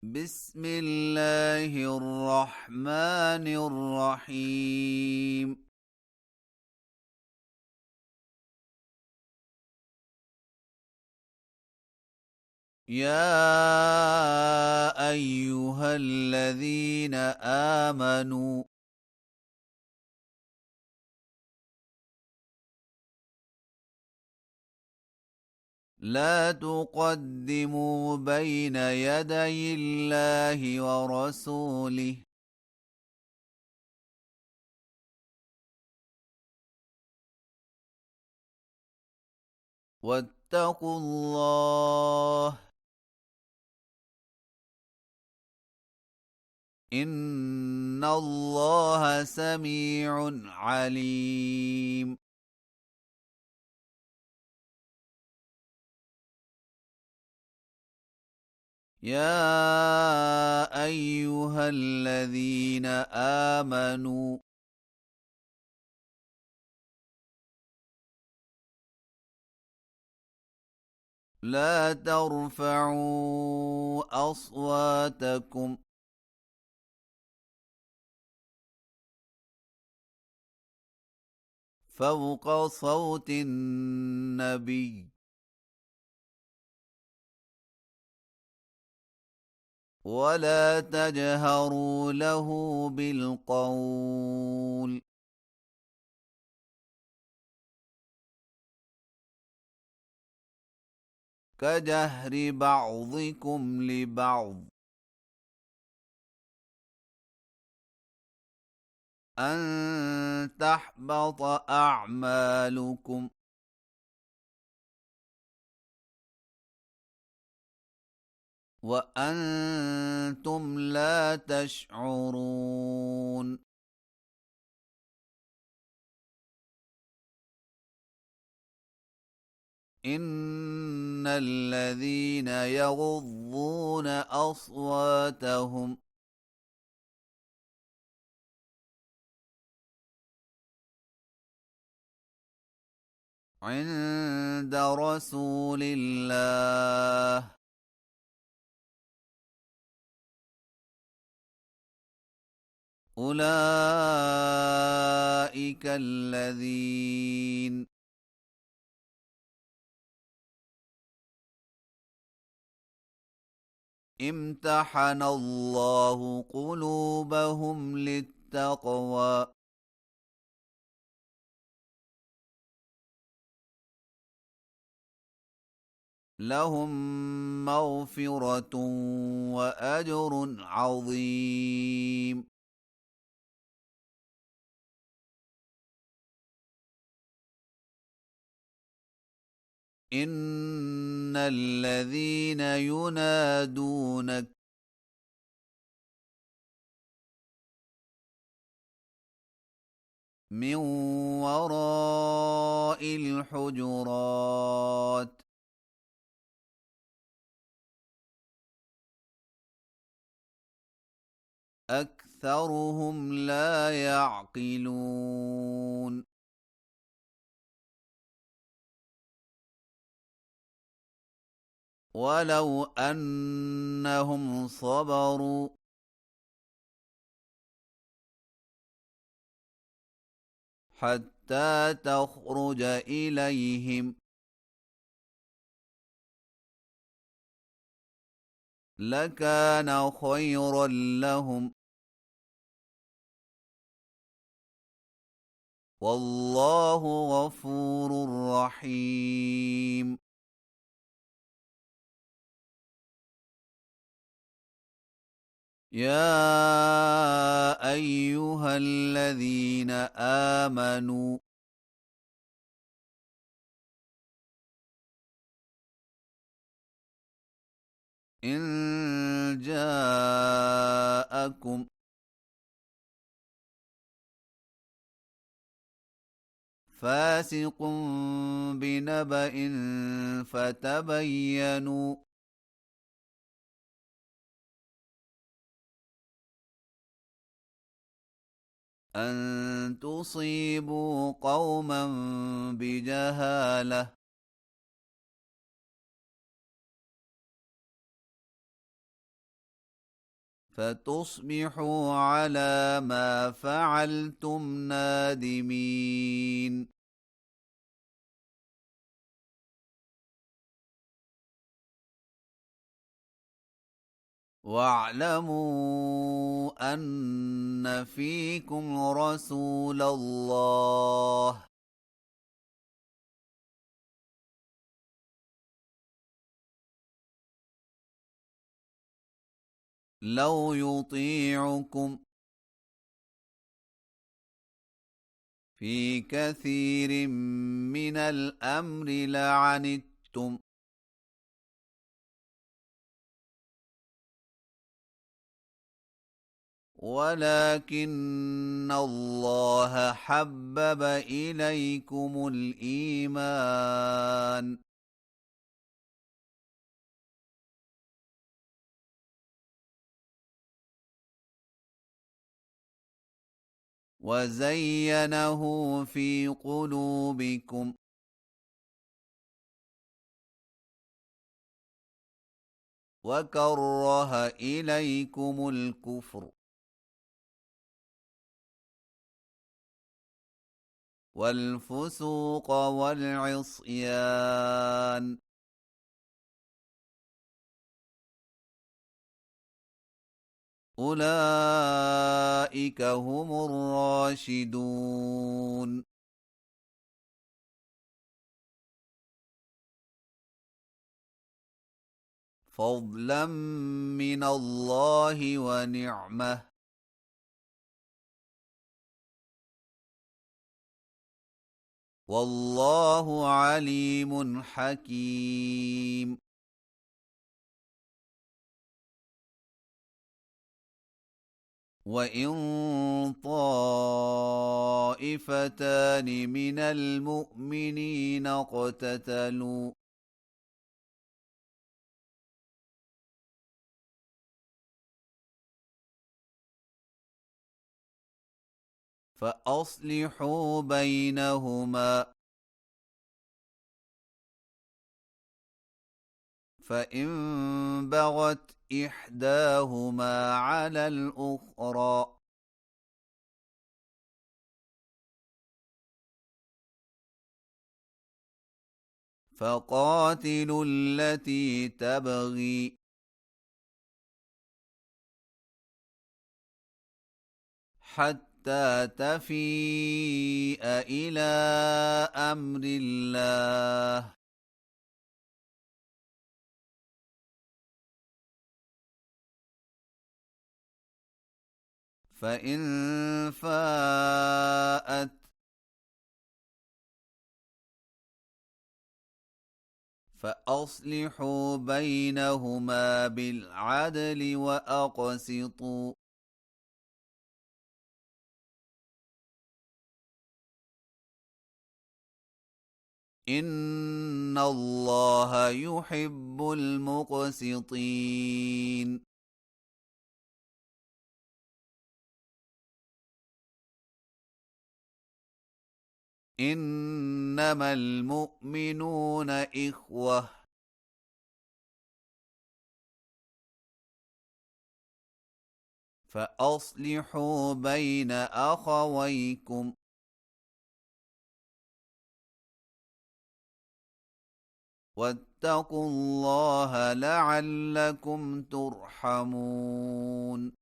بسم الله الرحمن الرحيم. يا أيها الذين آمنوا لا تقدموا بين يدي الله ورسوله واتقوا الله إن الله سميع عليم. يا أيها الذين آمنوا لا ترفعوا أصواتكم فوق صوت النبي ولا تجهروا له بالقول كجهر بعضكم لبعض أن تحبط أعمالكم وأنتم لا تشعرون. إن الذين يغضون أصواتهم عند رسول الله أولئك الذين امتحن الله قلوبهم للتقوى لهم مغفرة وأجر عظيم. إن الذين ينادونك من وراء الحجرات أكثرهم لا يعقلون. ولو أنهم صبروا حتى تخرج إليهم لكان خيرا لهم والله غفور رحيم. يا أيها الذين آمنوا إن جاءكم فاسق بنبأ فتبينوا أن تصيبوا قوما بجهالة فتصبحوا على ما فعلتم نادمين. واعلموا أن فيكم رسول الله لو يطيعكم في كثير من الأمر لعنتم، ولكن الله حبب إليكم الإيمان وزينه في قلوبكم وكره إليكم الكفر والفسوق والعصيان، أولئك هم الراشدون. فضلا من الله ونعمة، والله عليم حكيم. وإن طائفتان من المؤمنين اقتتلوا فأصلحوا بينهما، فإن بغت إحداهما على الأخرى فقاتلوا التي تبغي حتى تفيء إلى أمر الله، فإن فاءت فأصلحوا بينهما بالعدل وأقسطوا، إن الله يحب المقسطين. إنما المؤمنون إخوة، فأصلحوا بين أخويكم، واتقوا الله لعلكم ترحمون.